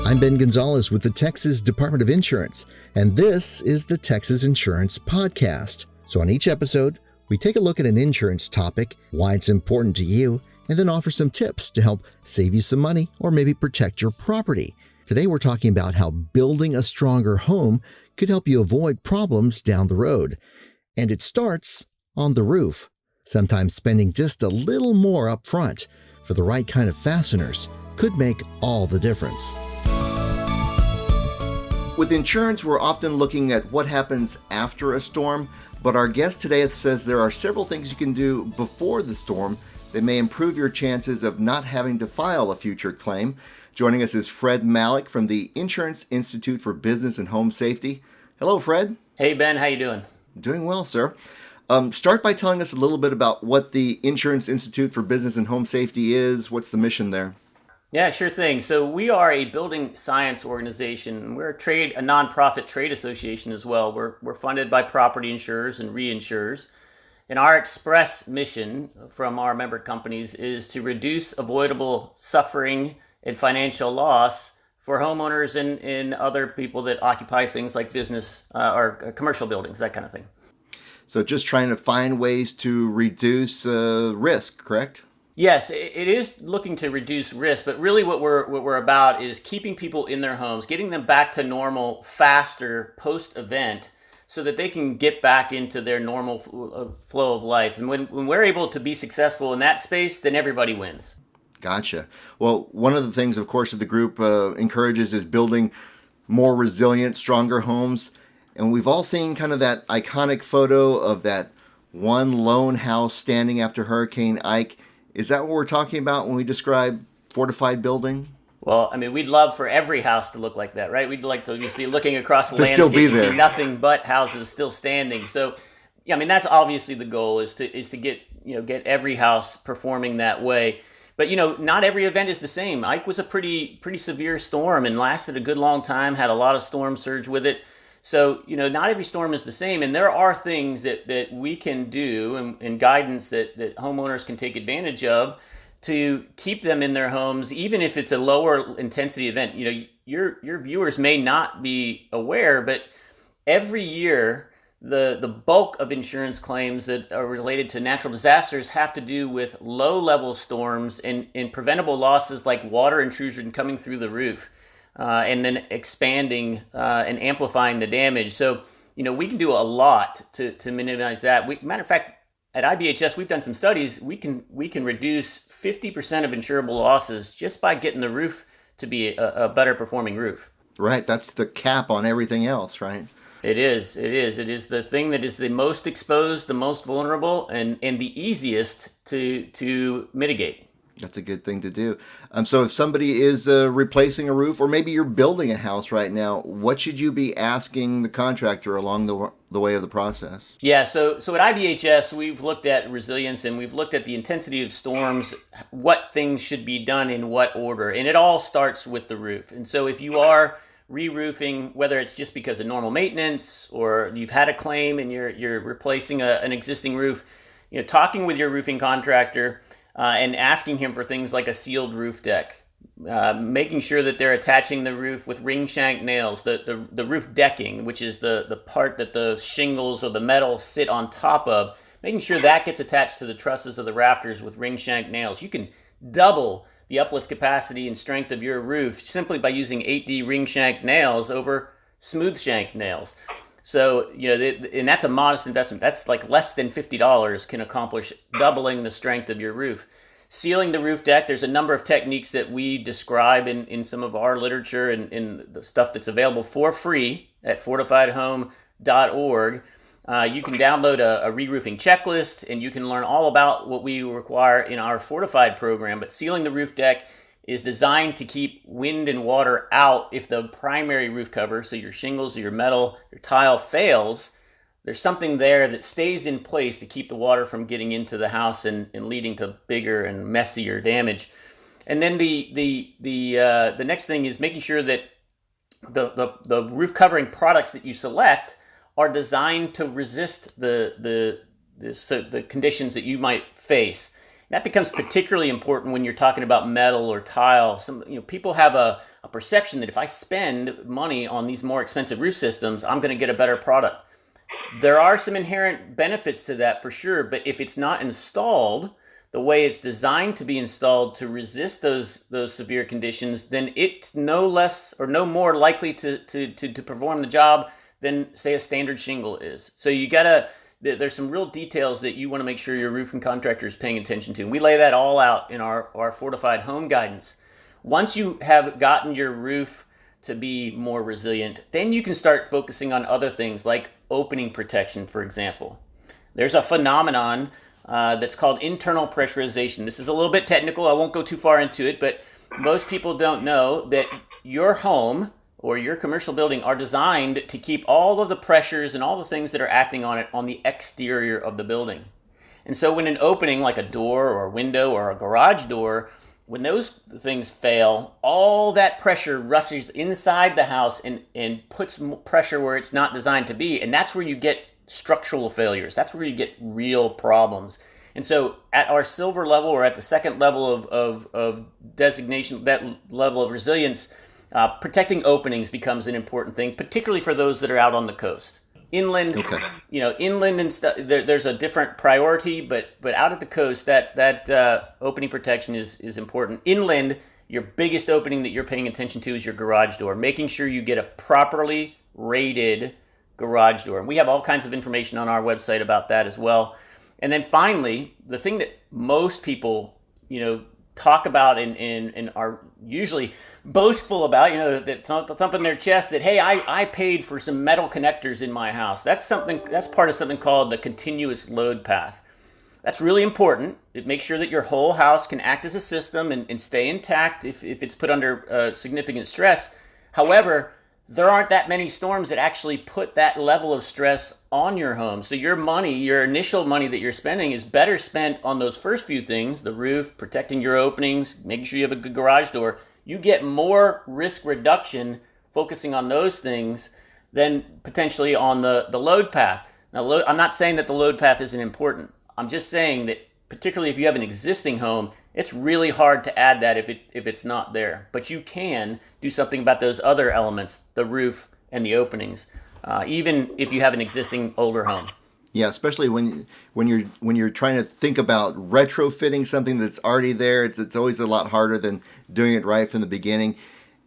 I'm Ben Gonzalez with the Texas Department of Insurance, and this is the Texas Insurance Podcast. So on each episode, we take a look at an insurance topic, why it's important to you, and then offer some tips to help save you some money or maybe protect your property. Today we're talking about how building a stronger home could help you avoid problems down the road. And it starts on the roof. Sometimes spending just a little more up front for the right kind of fasteners could make all the difference. With insurance, we're often looking at what happens after a storm, but our guest today says there are several things you can do before the storm that may improve your chances of not having to file a future claim. Joining us is Fred Malik from the Insurance Institute for Business and Home Safety. Hello, Fred. Hey, Ben. How you doing? Doing well, sir. Start by telling us a little bit about what the Insurance Institute for Business and Home Safety is. What's the mission there? Yeah, sure thing. So we are a building science organization. We're a nonprofit trade association as well. We're funded by property insurers and reinsurers. And our express mission from our member companies is to reduce avoidable suffering and financial loss for homeowners and other people that occupy things like business or commercial buildings, that kind of thing. So just trying to find ways to reduce risk, correct? Yes, it is looking to reduce risk, but really what we're about is keeping people in their homes, getting them back to normal faster post-event so that they can get back into their normal flow of life. And when we're able to be successful in that space, then everybody wins. Gotcha. Well, one of the things, of course, that the group encourages is building more resilient, stronger homes. And we've all seen kind of that iconic photo of that one lone house standing after Hurricane Ike. Is that what we're talking about when we describe fortified building? Well, I mean, we'd love for every house to look like that, right? We'd like to just be looking across the to landscape still be there. And see nothing but houses still standing. So, yeah, I mean, that's obviously the goal is to get every house performing that way. But, not every event is the same. Ike was a pretty severe storm and lasted a good long time, had a lot of storm surge with it. So, not every storm is the same. And there are things that we can do and guidance that homeowners can take advantage of to keep them in their homes, even if it's a lower intensity event. Your viewers may not be aware, but every year, the bulk of insurance claims that are related to natural disasters have to do with low-level storms and preventable losses like water intrusion coming through the roof. And then expanding and amplifying the damage. So, we can do a lot to minimize that. Matter of fact, at IBHS, we've done some studies. We can reduce 50% of insurable losses just by getting the roof to be a better performing roof. Right. That's the cap on everything else, right? It is. It is the thing that is the most exposed, the most vulnerable, and the easiest to mitigate. That's a good thing to do. So if somebody is replacing a roof, or maybe you're building a house right now, what should you be asking the contractor along the way of the process? Yeah, so at IBHS, we've looked at resilience and we've looked at the intensity of storms, what things should be done in what order. And it all starts with the roof. And so if you are re-roofing, whether it's just because of normal maintenance or you've had a claim and you're replacing an existing roof, talking with your roofing contractor, and asking him for things like a sealed roof deck, making sure that they're attaching the roof with ring shank nails, the roof decking, which is the part that the shingles or the metal sit on top of, making sure that gets attached to the trusses of the rafters with ring shank nails. You can double the uplift capacity and strength of your roof simply by using 8D ring shank nails over smooth shank nails. So, and that's a modest investment. That's like less than $50 can accomplish doubling the strength of your roof. Sealing the roof deck, there's a number of techniques that we describe in some of our literature and in the stuff that's available for free at fortifiedhome.org. You can download a re-roofing checklist, and you can learn all about what we require in our Fortified program. But sealing the roof deck is designed to keep wind and water out if the primary roof cover, so your shingles or your metal, your tile fails. There's something there that stays in place to keep the water from getting into the house and leading to bigger and messier damage. And then the next thing is making sure that the roof covering products that you select are designed to resist the conditions that you might face. That becomes particularly important when you're talking about metal or tile. People have a perception that if I spend money on these more expensive roof systems, I'm going to get a better product. There are some inherent benefits to that for sure, but if it's not installed the way it's designed to be installed to resist those severe conditions, then it's no less or no more likely to perform the job than, say, a standard shingle is. So there's some real details that you want to make sure your roofing contractor is paying attention to. And we lay that all out in our fortified home guidance. Once you have gotten your roof to be more resilient, then you can start focusing on other things like opening protection, for example. There's a phenomenon that's called internal pressurization. This is a little bit technical. I won't go too far into it, but most people don't know that your home or your commercial building are designed to keep all of the pressures and all the things that are acting on it on the exterior of the building. And so when an opening like a door or a window or a garage door, when those things fail, all that pressure rushes inside the house and puts pressure where it's not designed to be. And that's where you get structural failures. That's where you get real problems. And so at our silver level, or at the second level of designation, that level of resilience, protecting openings becomes an important thing, particularly for those that are out on the coast. Inland, Okay. Inland and stuff, there's a different priority, but out at the coast, that opening protection is important. Inland, your biggest opening that you're paying attention to is your garage door, making sure you get a properly rated garage door. And we have all kinds of information on our website about that as well. And then finally, the thing that most people, talk about and are usually boastful about, that thumping their chest that, hey, I paid for some metal connectors in my house. That's part of something called the continuous load path. That's really important. It makes sure that your whole house can act as a system and stay intact if it's put under significant stress. However, there aren't that many storms that actually put that level of stress on your home. So your initial money that you're spending is better spent on those first few things, the roof, protecting your openings, making sure you have a good garage door. You get more risk reduction focusing on those things than potentially on the load path. Now, I'm not saying that the load path isn't important. I'm just saying that particularly if you have an existing home, it's really hard to add that if it's not there. But you can do something about those other elements, the roof and the openings, even if you have an existing older home. Yeah, especially when you're trying to think about retrofitting something that's already there, it's always a lot harder than doing it right from the beginning.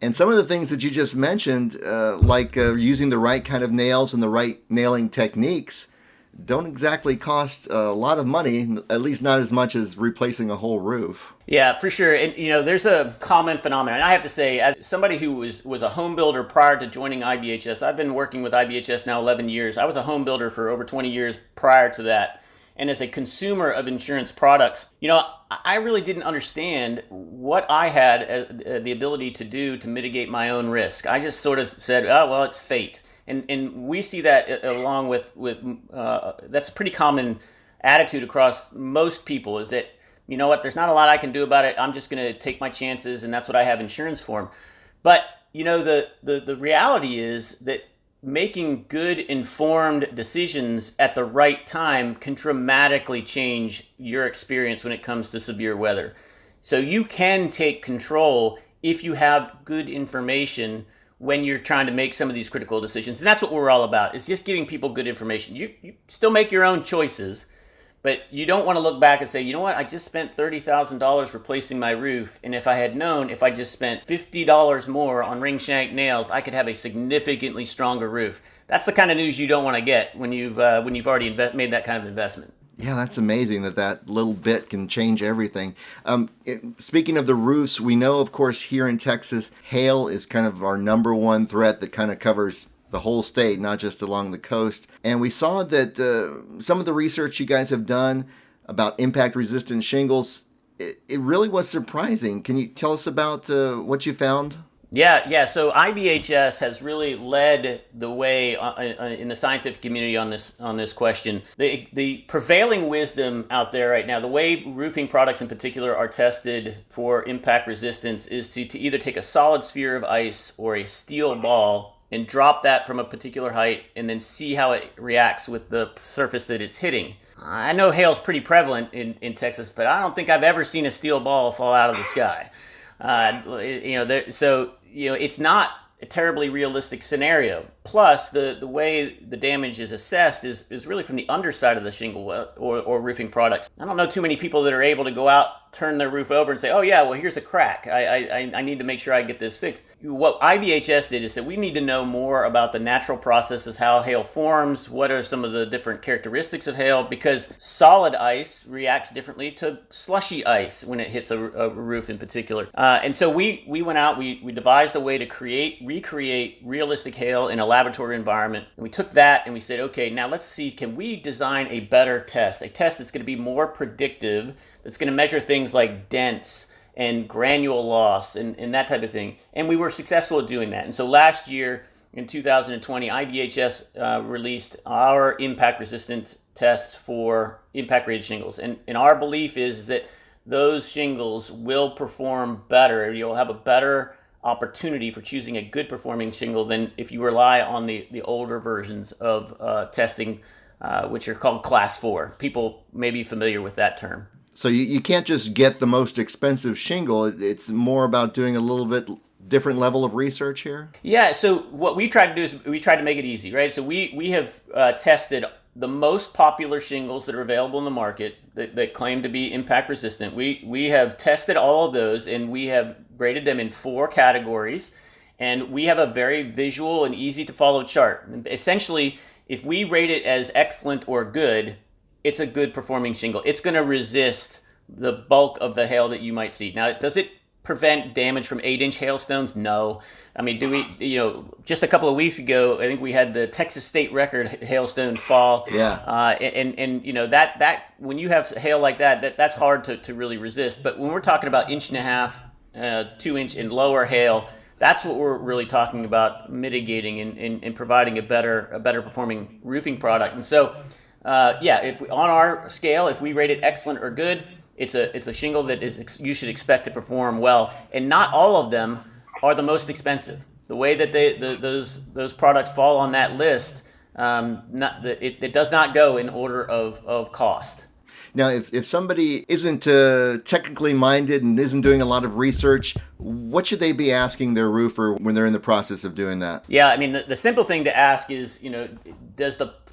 And some of the things that you just mentioned, like using the right kind of nails and the right nailing techniques, don't exactly cost a lot of money, at least not as much as replacing a whole roof. Yeah, for sure. And there's a common phenomenon. I have to say, as somebody who was a home builder prior to joining IBHS, I've been working with IBHS now 11 years. I was a home builder for over 20 years prior to that. And as a consumer of insurance products, I really didn't understand what I had the ability to do to mitigate my own risk. I just sort of said, oh, well, it's fate. And we see that along with that's a pretty common attitude across most people, is that, you know what, there's not a lot I can do about it. I'm just going to take my chances, and that's what I have insurance for. But, the reality is that making good, informed decisions at the right time can dramatically change your experience when it comes to severe weather. So you can take control if you have good information when you're trying to make some of these critical decisions. And that's what we're all about, is just giving people good information. You still make your own choices, but you don't want to look back and say, you know what, I just spent $30,000 replacing my roof, and if I had known if I just spent $50 more on ring shank nails, I could have a significantly stronger roof. That's the kind of news you don't want to get when you've already made that kind of investment. Yeah, that's amazing that little bit can change everything. Speaking of the roofs, we know, of course, here in Texas, hail is kind of our number one threat that kind of covers the whole state, not just along the coast. And we saw that some of the research you guys have done about impact-resistant shingles, it really was surprising. Can you tell us about what you found? Yeah. So IBHS has really led the way in the scientific community on this question. The prevailing wisdom out there right now, the way roofing products in particular are tested for impact resistance, is to either take a solid sphere of ice or a steel ball and drop that from a particular height and then see how it reacts with the surface that it's hitting. I know hail is pretty prevalent in Texas, but I don't think I've ever seen a steel ball fall out of the sky. It's not a terribly realistic scenario. Plus, the way the damage is assessed is really from the underside of the shingle or roofing products. I don't know too many people that are able to go out, turn their roof over and say, oh yeah, well here's a crack. I need to make sure I get this fixed. What IBHS did is that we need to know more about the natural processes, how hail forms, what are some of the different characteristics of hail, because solid ice reacts differently to slushy ice when it hits a roof in particular. And so we went out, we devised a way to recreate realistic hail in a laboratory environment. And we took that and we said, okay, now let's see, can we design a better test, a test that's going to be more predictive, that's going to measure things like dents and granule loss and that type of thing. And we were successful at doing that. And so last year in 2020, IBHS released our impact resistance tests for impact rated shingles. And our belief is that those shingles will perform better. You'll have a better opportunity for choosing a good performing shingle than if you rely on the older versions of testing, which are called class 4. People may be familiar with that term. So you can't just get the most expensive shingle. It's more about doing a little bit different level of research here? Yeah, so what we tried to do is we tried to make it easy, right? So we have tested the most popular shingles that are available in the market that claim to be impact resistant. We have tested all of those, and we have graded them in 4 categories, and we have a very visual and easy to follow chart. And essentially, if we rate it as excellent or good, it's a good performing shingle. It's going to resist the bulk of the hail that you might see. Now, does it prevent damage from 8-inch hailstones? No. I mean, just a couple of weeks ago, I think we had the Texas state record hailstone fall. Yeah. That when you have hail like that's hard to really resist. But when we're talking about 1.5 inch, 2 inch and lower hail, that's what we're really talking about mitigating and providing a better performing roofing product. And so, on our scale, if we rate it excellent or good, it's a shingle that you should expect to perform well. And not all of them are the most expensive. The way that those products fall on that list, it does not go in order of cost. Now, if somebody isn't technically minded and isn't doing a lot of research, what should they be asking their roofer when they're in the process of doing that? Yeah, I mean, the simple thing to ask is, do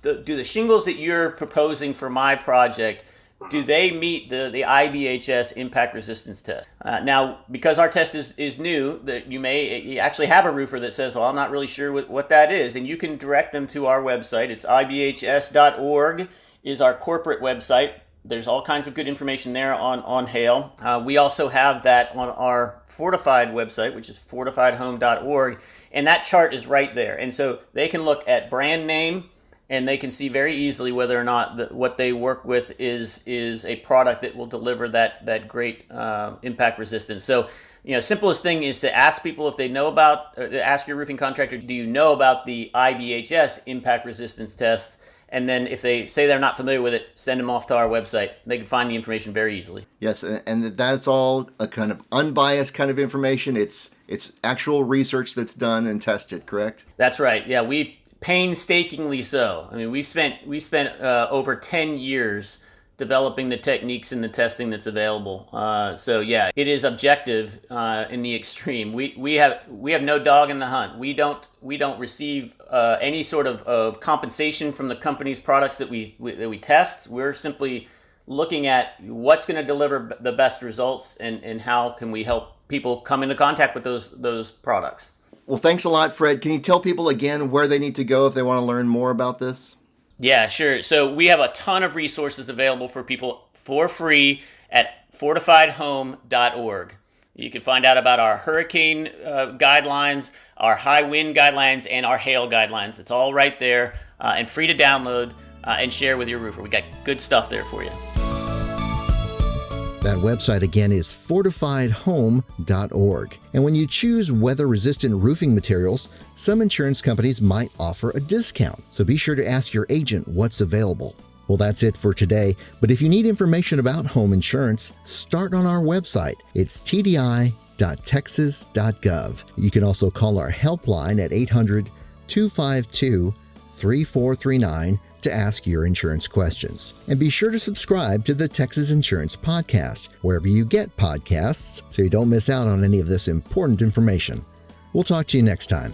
the shingles that you're proposing for my project, do they meet the IBHS impact resistance test? Now, because our test is new, that you may actually have a roofer that says, well, I'm not really sure what that is. And you can direct them to our website. It's ibhs.org is our corporate website. There's all kinds of good information there on hail. We also have that on our fortified website, which is fortifiedhome.org. And that chart is right there. And so they can look at brand name, and they can see very easily whether or not what they work with is a product that will deliver that great impact resistance. So, simplest thing is to ask people if they know about, ask your roofing contractor, do you know about the IBHS impact resistance test? And then if they say they're not familiar with it, send them off to our website. They can find the information very easily. Yes, and that's all a kind of unbiased kind of information. It's actual research that's done and tested, correct? That's right. Yeah, we painstakingly so. I mean, we spent over 10 years developing the techniques and the testing that's available. So yeah, it is objective in the extreme. We have no dog in the hunt. We don't receive any sort of compensation from the company's products that we test. We're simply looking at what's going to deliver the best results and how can we help people come into contact with those products. Well, thanks a lot, Fred. Can you tell people again where they need to go if they want to learn more about this? Yeah, sure. So we have a ton of resources available for people for free at fortifiedhome.org. You can find out about our hurricane guidelines, our high wind guidelines, and our hail guidelines. It's all right there and free to download and share with your roofer. We got good stuff there for you. That website again is fortifiedhome.org. And when you choose weather-resistant roofing materials, some insurance companies might offer a discount. So be sure to ask your agent what's available. Well, that's it for today. But if you need information about home insurance, start on our website. It's tdi.texas.gov. You can also call our helpline at 888-252-3439 to ask your insurance questions. And be sure to subscribe to the Texas Insurance Podcast, wherever you get podcasts, so you don't miss out on any of this important information. We'll talk to you next time.